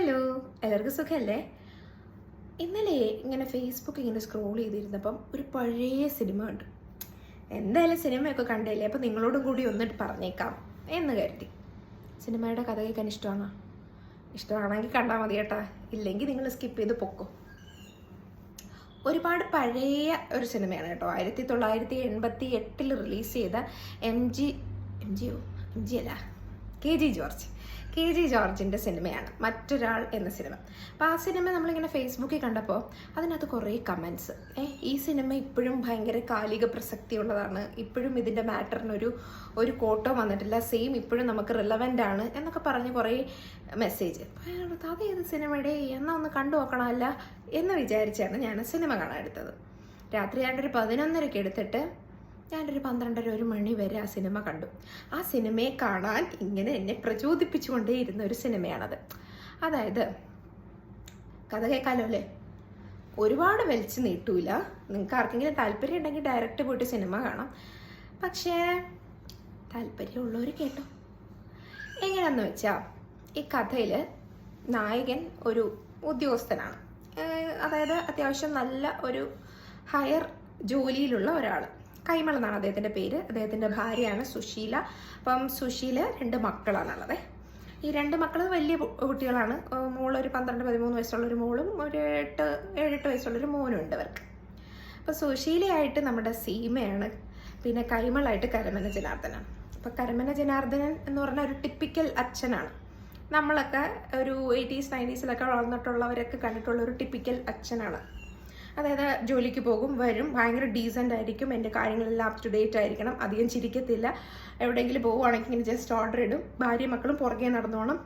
Hello, എല്ലാവർക്കും സുഖമല്ലേ? ഇന്നലെ ഇങ്ങനെ ഫേസ്ബുക്ക് ഇങ്ങനെ സ്ക്രോൾ ചെയ്തിരുന്നപ്പം ഒരു പഴയ സിനിമ ഉണ്ട്. എന്തായാലും സിനിമയൊക്കെ കണ്ടില്ലേ, അപ്പം നിങ്ങളോടും കൂടി ഒന്നിട്ട് പറഞ്ഞേക്കാം എന്ന് കരുതി. സിനിമയുടെ കഥ കേൾക്കാൻ ഇഷ്ടമാണോ? ഇഷ്ടമാണെങ്കിൽ കണ്ടാൽ മതി കേട്ടാ, ഇല്ലെങ്കിൽ നിങ്ങൾ സ്കിപ്പ് ചെയ്ത് പൊക്കോ. ഒരുപാട് പഴയ ഒരു സിനിമയാണ് കേട്ടോ. 1988 റിലീസ് ചെയ്ത എം ജി അല്ല കെ ജി ജോർജിൻ്റെ സിനിമയാണ് മറ്റൊരാൾ എന്ന സിനിമ. അപ്പോൾ ആ സിനിമ നമ്മളിങ്ങനെ ഫേസ്ബുക്കിൽ കണ്ടപ്പോൾ അതിനകത്ത് കുറേ കമൻസ്, ഈ സിനിമ ഇപ്പോഴും ഭയങ്കര കാലിക പ്രസക്തിയുള്ളതാണ്, ഇപ്പോഴും ഇതിൻ്റെ മാറ്ററിനൊരു കോട്ടോ വന്നിട്ടില്ല, സെയിം ഇപ്പോഴും നമുക്ക് റിലവൻ്റ് ആണ് എന്നൊക്കെ പറഞ്ഞ് കുറേ മെസ്സേജ്. അതേത് സിനിമയുടെ എന്നാൽ ഒന്ന് കണ്ടു നോക്കണമല്ല എന്ന് വിചാരിച്ചാണ് ഞാൻ സിനിമ കാണാൻ എടുത്തത്. രാത്രി 11:30 എടുത്തിട്ട് ഞാനൊരു 12:30 മണി വരെ ആ സിനിമ കണ്ടു. ആ സിനിമയെ കാണാൻ ഇങ്ങനെ എന്നെ പ്രചോദിപ്പിച്ചുകൊണ്ടേ ഇരുന്ന ഒരു സിനിമയാണത്. അതായത് കഥ കേൾക്കാലോ അല്ലേ, ഒരുപാട് വലിച്ചു നീട്ടൂല. നിങ്ങൾക്ക് ആർക്കെങ്കിലും താല്പര്യം ഉണ്ടെങ്കിൽ ഡയറക്റ്റ് പോയിട്ട് സിനിമ കാണാം. പക്ഷേ താല്പര്യമുള്ളവർ കേട്ടോ. എങ്ങനെയാണെന്ന് വെച്ചാൽ, ഈ കഥയിൽ നായകൻ ഒരു ഉദ്യോഗസ്ഥനാണ്. അതായത് അത്യാവശ്യം നല്ല ഒരു ഹയർ ജോലിയിലുള്ള ഒരാൾ. കൈമൾ എന്നാണ് അദ്ദേഹത്തിൻ്റെ പേര്. അദ്ദേഹത്തിൻ്റെ ഭാര്യയാണ് സുശീല. അപ്പം സുശീല 2 മക്കളാണുള്ളത്. ഈ 2 മക്കൾ വലിയ കുട്ടികളാണ്. മോളൊരു 12-13 വയസ്സുള്ളൊരു മോളും ഒരു 7-8 വയസ്സുള്ളൊരു മോനും ഉണ്ട് അവർക്ക്. അപ്പോൾ സുശീലയായിട്ട് നമ്മുടെ സീമയാണ്, പിന്നെ കൈമളായിട്ട് കരമന ജനാർദ്ദനാണ്. അപ്പോൾ കരമന ജനാർദ്ദനൻ എന്ന് പറഞ്ഞാൽ ഒരു ടിപ്പിക്കൽ അച്ഛനാണ്. നമ്മളൊക്കെ ഒരു 80s 90s വളർന്നിട്ടുള്ളവരൊക്കെ കണ്ടിട്ടുള്ള ഒരു ടിപ്പിക്കൽ അച്ഛനാണ്. അതായത് ജോലിക്ക് പോകും, വരും, ഭയങ്കര ഡീസൻ്റ് ആയിരിക്കും, എൻ്റെ കാര്യങ്ങളെല്ലാം അപ് ടു ഡേറ്റ് ആയിരിക്കണം, അധികം ചിരിക്കത്തില്ല, എവിടെയെങ്കിലും പോവുകയാണെങ്കിൽ ഇങ്ങനെ ജസ്റ്റ് ഓർഡർ ഇടും, ഭാര്യ മക്കളും പുറകെ നടന്നോണം.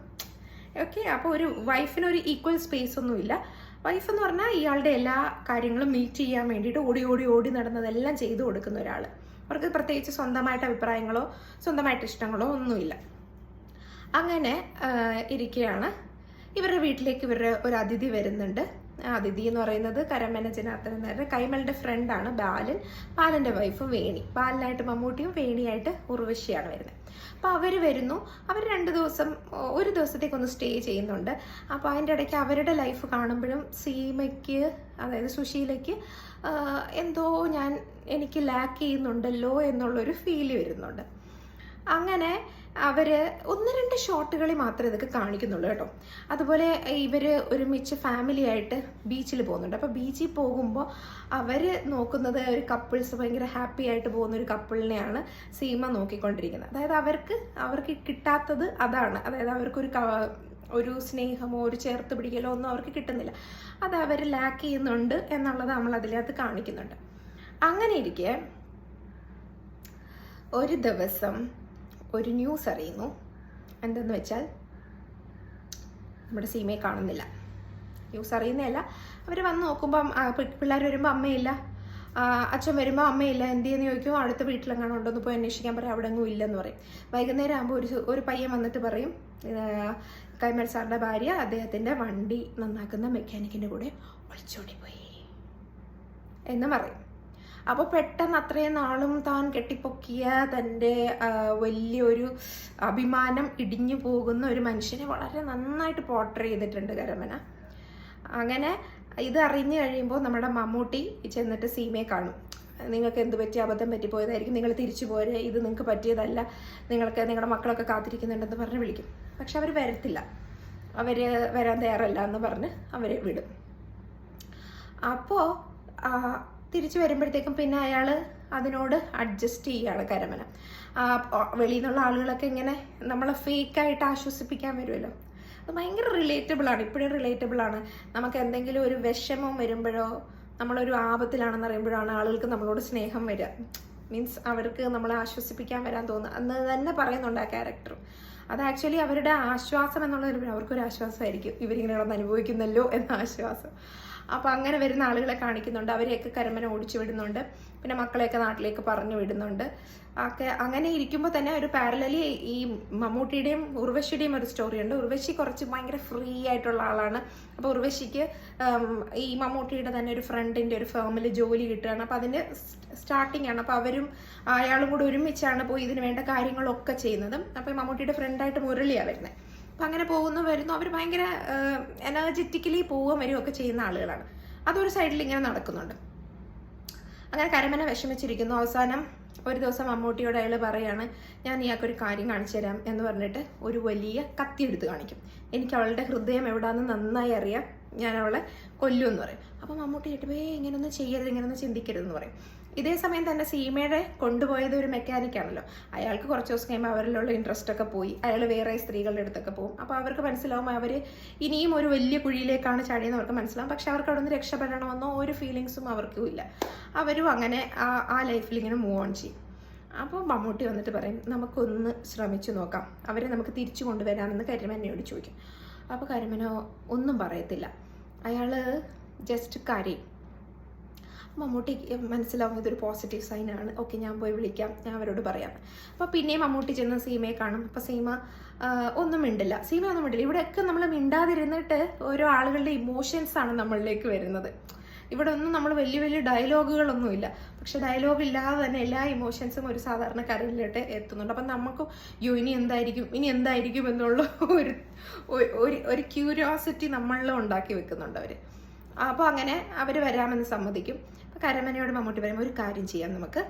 ഓക്കെ, അപ്പോൾ ഒരു വൈഫിനൊരു ഈക്വൽ സ്പേസ് ഒന്നുമില്ല. വൈഫ് എന്ന് പറഞ്ഞാൽ ഇയാളുടെ എല്ലാ കാര്യങ്ങളും മീറ്റ് ചെയ്യാൻ വേണ്ടിയിട്ട് ഓടി നടന്നതെല്ലാം ചെയ്തു കൊടുക്കുന്ന ഒരാൾ. അവർക്ക് പ്രത്യേകിച്ച് സ്വന്തമായിട്ട് അഭിപ്രായങ്ങളോ സ്വന്തമായിട്ട് ഇഷ്ടങ്ങളോ ഒന്നുമില്ല. അങ്ങനെ ഇരിക്കുകയാണ്. ഇവരുടെ വീട്ടിലേക്ക് ഒരു അതിഥി വരുന്നുണ്ട്. അതിഥി എന്ന് പറയുന്നത് കരമന ജനാർദ്ദനൻ എന്ന് പറഞ്ഞാൽ കൈമളുടെ ഫ്രണ്ടാണ് ബാലൻ്റെ വൈഫ് വേണി. ബാലനായിട്ട് മമ്മൂട്ടിയും വേണിയായിട്ട് ഉർവശിയാണ് വരുന്നത്. അപ്പോൾ അവർ വരുന്നു. അവർ 2 ദിവസം, ഒരു ദിവസത്തേക്കൊന്ന് സ്റ്റേ ചെയ്യുന്നുണ്ട്. അപ്പോൾ അതിൻ്റെ ഇടയ്ക്ക് അവരുടെ ലൈഫ് കാണുമ്പോഴും സീമയ്ക്ക്, അതായത് സുശീലയ്ക്ക് എന്തോ എനിക്ക് ലാക്ക് ചെയ്യുന്നുണ്ടല്ലോ എന്നുള്ളൊരു ഫീല് വരുന്നുണ്ട്. അങ്ങനെ അവർ 1-2 ഷോട്ടുകളിൽ മാത്രമേ ഇതൊക്കെ കാണിക്കുന്നുള്ളൂ കേട്ടോ. അതുപോലെ ഇവർ ഒരുമിച്ച് ഫാമിലി ആയിട്ട് ബീച്ചിൽ പോകുന്നുണ്ട്. അപ്പോൾ ബീച്ചിൽ പോകുമ്പോൾ അവർ നോക്കുന്നത് ഒരു കപ്പിൾസ്, ഭയങ്കര ഹാപ്പി ആയിട്ട് പോകുന്ന ഒരു കപ്പിളിനെയാണ് സീമ നോക്കിക്കൊണ്ടിരിക്കുന്നത്. അതായത് അവർക്ക് കിട്ടാത്തത് അതാണ്. അതായത് അവർക്കൊരു സ്നേഹമോ ഒരു ചേർത്ത് പിടിക്കലോ ഒന്നും അവർക്ക് കിട്ടുന്നില്ല. അത് അവർ ലാക്ക് ചെയ്യുന്നുണ്ട് എന്നുള്ളത് നമ്മൾ അതിനകത്ത് കാണിക്കുന്നുണ്ട്. അങ്ങനെ ഇരിക്കെ ഒരു ദിവസം ഒരു ന്യൂസ് അറിയുന്നു. എന്തെന്ന് വെച്ചാൽ, നമ്മുടെ സീമയെ കാണുന്നില്ല. ന്യൂസ് അറിയുന്നതല്ല, അവർ വന്ന് നോക്കുമ്പോൾ പിള്ളേർ വരുമ്പോൾ അമ്മയില്ല, അച്ഛൻ വരുമ്പോൾ അമ്മയില്ല. എന്തെന്ന് ചോദിക്കും, അടുത്ത വീട്ടിലെങ്ങാനും ഉണ്ടോന്ന് പോയി അന്വേഷിക്കാൻ പറയും, അവിടെ എങ്ങും ഇല്ലെന്ന് പറയും. വൈകുന്നേരം ആകുമ്പോൾ ഒരു പയ്യൻ വന്നിട്ട് പറയും, കൈമൾ സാറിൻ്റെ ഭാര്യ അദ്ദേഹത്തിൻ്റെ വണ്ടി നന്നാക്കുന്ന മെക്കാനിക്കിൻ്റെ കൂടെ ഒളിച്ചോടി പോയി എന്ന് പറയും. അപ്പോൾ പെട്ടെന്ന് അത്രയും നാളും താൻ കെട്ടിപ്പൊക്കിയ തൻ്റെ വലിയൊരു അഭിമാനം ഇടിഞ്ഞു പോകുന്ന ഒരു മനുഷ്യനെ വളരെ നന്നായിട്ട് പോർട്രേ ചെയ്തിട്ടുണ്ട് കരമന. അങ്ങനെ ഇത് അറിഞ്ഞു കഴിയുമ്പോൾ നമ്മുടെ മമ്മൂട്ടി ചെന്നിട്ട് സീമയെ കാണും. നിങ്ങൾക്ക് എന്ത് പറ്റി, അബദ്ധം പറ്റിപ്പോയതായിരിക്കും, നിങ്ങൾ തിരിച്ചു പോരെ, ഇത് നിങ്ങൾക്ക് പറ്റിയതല്ല, നിങ്ങളുടെ മക്കളൊക്കെ കാത്തിരിക്കുന്നുണ്ടെന്ന് പറഞ്ഞ് വിളിക്കും. പക്ഷെ അവർ വരത്തില്ല, അവർ വരാൻ തയ്യാറല്ല എന്ന് പറഞ്ഞ് അവർ വിടും. അപ്പോൾ തിരിച്ചു വരുമ്പോഴത്തേക്കും പിന്നെ അയാൾ അതിനോട് അഡ്ജസ്റ്റ് ചെയ്യുകയാണ് കരമന. വെളിയിൽ നിന്നുള്ള ആളുകളൊക്കെ ഇങ്ങനെ നമ്മളെ ഫേക്കായിട്ട് ആശ്വസിപ്പിക്കാൻ വരുമല്ലോ. അത് ഭയങ്കര റിലേറ്റബിളാണ്, ഇപ്പോഴും റിലേറ്റബിളാണ്. നമുക്ക് എന്തെങ്കിലും ഒരു വിഷമം വരുമ്പോഴോ നമ്മളൊരു ആപത്തിലാണെന്ന് അറിയുമ്പോഴാണ് ആളുകൾക്ക് നമ്മളോട് സ്നേഹം വരിക. മീൻസ് അവർക്ക് നമ്മളെ ആശ്വസിപ്പിക്കാൻ വരാൻ തോന്നുക എന്ന് തന്നെ പറയുന്നുണ്ട് ആ ക്യാരക്ടർ. അത് ആക്ച്വലി അവരുടെ ആശ്വാസം എന്നുള്ളൊരു, അവർക്കൊരു ആശ്വാസമായിരിക്കും, ഇവരിങ്ങനെ കിടന്ന് അനുഭവിക്കുന്നല്ലോ എന്ന ആശ്വാസം. അപ്പോൾ അങ്ങനെ വരുന്ന ആളുകളെ കാണിക്കുന്നുണ്ട്. അവരെയൊക്കെ കരമന ഓടിച്ചു വിടുന്നുണ്ട്. പിന്നെ മക്കളെയൊക്കെ നാട്ടിലേക്ക് പറഞ്ഞു വിടുന്നുണ്ട്. അങ്ങനെ ഇരിക്കുമ്പോൾ തന്നെ ഒരു പാരലലി ഈ മമ്മൂട്ടിയുടെയും ഉർവശിയുടെയും ഒരു സ്റ്റോറിയുണ്ട്. ഉർവശി കുറച്ച് ഭയങ്കര ഫ്രീ ആയിട്ടുള്ള ആളാണ്. അപ്പോൾ ഉർവശിക്ക് ഈ മമ്മൂട്ടിയുടെ തന്നെ ഒരു ഫ്രണ്ടിൻ്റെ ഒരു ഫേമിൽ ജോലി കിട്ടുകയാണ്. അപ്പോൾ അതിൻ്റെ സ്റ്റാർട്ടിംഗ് ആണ്. അപ്പോൾ അയാളും കൂടെ ഒരുമിച്ചാണ് പോയി ഇതിന് വേണ്ട കാര്യങ്ങളൊക്കെ ചെയ്യുന്നത്. അപ്പോൾ മമ്മൂട്ടിയുടെ ഫ്രണ്ടായിട്ട് മുരളിയാണ് വരുന്നത്. അപ്പം അങ്ങനെ പോകുന്നു വരുന്നു. അവർ ഭയങ്കര എനർജറ്റിക്കലി പോവുകയും വരികയൊക്കെ ചെയ്യുന്ന ആളുകളാണ്. അതൊരു സൈഡിൽ ഇങ്ങനെ നടക്കുന്നുണ്ട്. അങ്ങനെ കരമന വിഷമിച്ചിരിക്കുന്നു. അവസാനം ഒരു ദിവസം മമ്മൂട്ടിയോട് അയാൾ പറയാണ്, ഞാൻ ഇയാൾക്കൊരു കാര്യം കാണിച്ചു തരാം എന്ന് പറഞ്ഞിട്ട് ഒരു വലിയ കത്തി എടുത്ത് കാണിക്കും. എനിക്ക് അവളുടെ ഹൃദയം എവിടാന്ന് നന്നായി അറിയാം, ഞാൻ അവളെ കൊല്ലുമെന്ന് പറയും. അപ്പം മമ്മൂട്ടി കേട്ടപ്പോൾ ഇങ്ങനൊന്നും ചെയ്യരുത്, ഇങ്ങനൊന്നും ചിന്തിക്കരുതെന്ന് പറയും. ഇതേ സമയം തന്നെ സീമയുടെ കൊണ്ടുപോയത് ഒരു മെക്കാനിക്കാണല്ലോ. അയാൾക്ക് കുറച്ച് ദിവസം കഴിയുമ്പോൾ അവരിലുള്ള ഇൻട്രസ്റ്റ് ഒക്കെ പോയി, അയാൾ വേറെ സ്ത്രീകളുടെ അടുത്തൊക്കെ പോകും. അപ്പോൾ അവർക്ക് മനസ്സിലാവും അവർ ഇനിയും ഒരു വലിയ കുഴിയിലേക്കാണ് ചാടിയെന്ന് അവർക്ക് മനസ്സിലാവും. പക്ഷെ അവർക്ക് അവിടെ നിന്ന് രക്ഷപ്പെടണമെന്നോ ഒരു ഫീലിങ്സും അവർക്കും ഇല്ല. അവരും അങ്ങനെ ആ ലൈഫിൽ ഇങ്ങനെ മൂവ് ഓൺ ചെയ്യും. അപ്പോൾ മമ്മൂട്ടി വന്നിട്ട് പറയും, നമുക്കൊന്ന് ശ്രമിച്ചു നോക്കാം, അവരെ നമുക്ക് തിരിച്ചു കൊണ്ടുവരാമെന്ന് കരിമനയോട് ചോദിക്കും. അപ്പോൾ കരിമന ഒന്നും പറയത്തില്ല, അയാൾ ജസ്റ്റ് കരയും. മമ്മൂട്ടി മനസ്സിലാവും ഇതൊരു പോസിറ്റീവ് സൈനാണ്. ഓക്കെ, ഞാൻ പോയി വിളിക്കാം, ഞാൻ അവരോട് പറയാം. അപ്പോൾ പിന്നെയും മമ്മൂട്ടി ചെന്ന് സീമയെ കാണും. അപ്പോൾ സീമ ഒന്നും മിണ്ടില്ല. ഇവിടെയൊക്കെ നമ്മൾ മിണ്ടാതിരുന്നിട്ട് ഓരോ ആളുകളുടെ ഇമോഷൻസാണ് നമ്മളിലേക്ക് വരുന്നത്. ഇവിടെ ഒന്നും നമ്മൾ വലിയ വലിയ ഡയലോഗുകളൊന്നുമില്ല, പക്ഷെ ഡയലോഗ് ഇല്ലാതെ തന്നെ എല്ലാ ഇമോഷൻസും ഒരു സാധാരണക്കാരിലോട്ട് എത്തുന്നുണ്ട്. അപ്പം നമുക്ക് ഇനി എന്തായിരിക്കും എന്നുള്ള ഒരു ക്യൂരിയോസിറ്റി നമ്മളിലും ഉണ്ടാക്കി വെക്കുന്നുണ്ട് അവർ. അപ്പോൾ അങ്ങനെ അവർ വരാമെന്ന് സമ്മതിക്കും. അപ്പോൾ കരമനയോട് മമ്മൂട്ടി പറയുമ്പോൾ ഒരു കാര്യം ചെയ്യാം, നമുക്ക്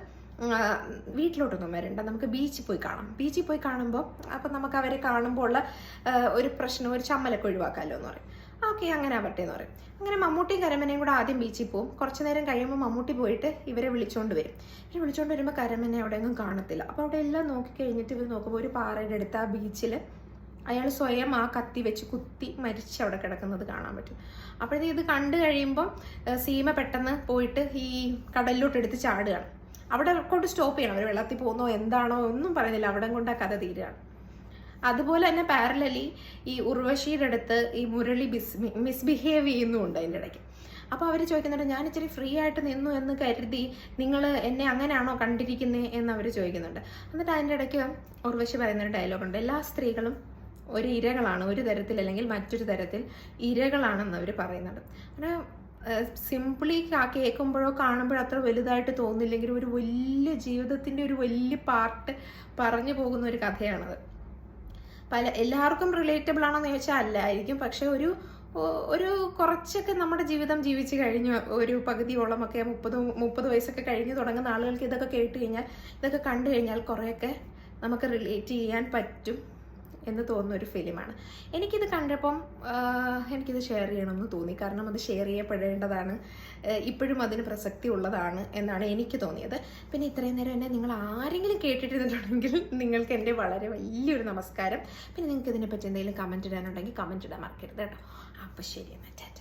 വീട്ടിലോട്ടൊന്നും വരണ്ട, നമുക്ക് ബീച്ചിൽ പോയി കാണാം. ബീച്ചിൽ പോയി കാണുമ്പോൾ അപ്പം നമുക്ക് അവരെ കാണുമ്പോൾ ഉള്ള ഒരു പ്രശ്നം, ഒരു ചമ്മലൊക്കെ ഒഴിവാക്കാമല്ലോ എന്ന് പറയും. ഓക്കെ, അങ്ങനെ ആവട്ടെ എന്ന് പറയും. അങ്ങനെ മമ്മൂട്ടിയും കരമനയും കൂടെ ആദ്യം ബീച്ചിൽ പോകും. കുറച്ച് നേരം കഴിയുമ്പോൾ മമ്മൂട്ടി പോയിട്ട് ഇവരെ വിളിച്ചുകൊണ്ട് വരും. ഇവരെ വിളിച്ചുകൊണ്ട് വരുമ്പോൾ കരമനെ അവിടെയൊന്നും കാണത്തില്ല. അപ്പോൾ അവിടെ എല്ലാം നോക്കിക്കഴിഞ്ഞിട്ട് ഇവർ നോക്കുമ്പോൾ ഒരു പാറയുടെ അടുത്ത് ആ ബീച്ചിൽ അയാൾ സ്വയം ആ കത്തി വെച്ച് കുത്തി മരിച്ച് അവിടെ കിടക്കുന്നത് കാണാൻ പറ്റും. അപ്പോഴത്തേക്ക് ഇത് കണ്ടു കഴിയുമ്പോൾ സീമ പെട്ടെന്ന് പോയിട്ട് ഈ കടലിലോട്ട് എടുത്ത് ചാടുകയാണ്. അവിടെ കൊണ്ട് സ്റ്റോപ്പ് ചെയ്യണം. അവർ വെള്ളത്തിൽ പോകുന്നോ എന്താണോ ഒന്നും പറയുന്നില്ല, അവിടെ കൊണ്ട് ആ കഥ തീരുകയാണ്. അതുപോലെ തന്നെ പാരലലി ഈ ഉർവശിയുടെ അടുത്ത് ഈ മുരളി മിസ്ബിഹേവ് ചെയ്യുന്നുമുണ്ട് അതിൻ്റെ ഇടയ്ക്ക്. അപ്പോൾ അവർ ചോദിക്കുന്നുണ്ട്, ഞാൻ ഇച്ചിരി ഫ്രീ ആയിട്ട് നിന്നു എന്ന് കരുതി നിങ്ങൾ എന്നെ അങ്ങനെയാണോ കണ്ടിരിക്കുന്നത് എന്ന് അവർ ചോദിക്കുന്നുണ്ട്. എന്നിട്ട് അതിൻ്റെ ഇടയ്ക്ക് ഉർവശി പറയുന്നൊരു ഡയലോഗുണ്ട്, എല്ലാ സ്ത്രീകളും ഒരു ഇരകളാണ്, ഒരു തരത്തിൽ അല്ലെങ്കിൽ മറ്റൊരു തരത്തിൽ ഇരകളാണെന്ന് അവർ പറയുന്നുണ്ട്. അങ്ങനെ സിംപിളി കേൾക്കുമ്പോഴോ കാണുമ്പോഴോ അത്ര വലുതായിട്ട് തോന്നില്ലെങ്കിലും ഒരു വലിയ ജീവിതത്തിൻ്റെ ഒരു വലിയ പാർട്ട് പറഞ്ഞു പോകുന്ന ഒരു കഥയാണത്. എല്ലാവർക്കും റിലേറ്റബിൾ ആണോ എന്ന് ചോദിച്ചാൽ അല്ലായിരിക്കും, പക്ഷെ ഒരു കുറച്ചൊക്കെ നമ്മുടെ ജീവിതം ജീവിച്ച് കഴിഞ്ഞു ഒരു പകുതിയോളമൊക്കെ 30 വയസ്സൊക്കെ കഴിഞ്ഞ് തുടങ്ങുന്ന ആളുകൾക്ക് ഇതൊക്കെ കേട്ട് കഴിഞ്ഞാൽ, ഇതൊക്കെ കണ്ടു കഴിഞ്ഞാൽ കുറേയൊക്കെ നമുക്ക് റിലേറ്റ് ചെയ്യാൻ പറ്റും എന്ന് തോന്നുന്ന ഒരു ഫിലിമാണ്. എനിക്കിത് കണ്ടപ്പം എനിക്കിത് ഷെയർ ചെയ്യണമെന്ന് തോന്നി. കാരണം അത് ഷെയർ ചെയ്യപ്പെടേണ്ടതാണ്, ഇപ്പോഴും അതിന് പ്രസക്തി ഉള്ളതാണ് എന്നാണ് എനിക്ക് തോന്നിയത്. പിന്നെ ഇത്രയും നേരം എന്നെ നിങ്ങൾ ആരെങ്കിലും കേട്ടിട്ടുണ്ടെങ്കിൽ നിങ്ങൾക്ക് എൻ്റെ വളരെ വലിയൊരു നമസ്കാരം. പിന്നെ നിങ്ങൾക്ക് ഇതിനെപ്പറ്റി എന്തെങ്കിലും കമൻറ്റ് ഇടാനുണ്ടെങ്കിൽ കമൻറ്റ് ഇടാൻ മറക്കരുത് കേട്ടോ. അപ്പോൾ ശരി എന്നാൽ.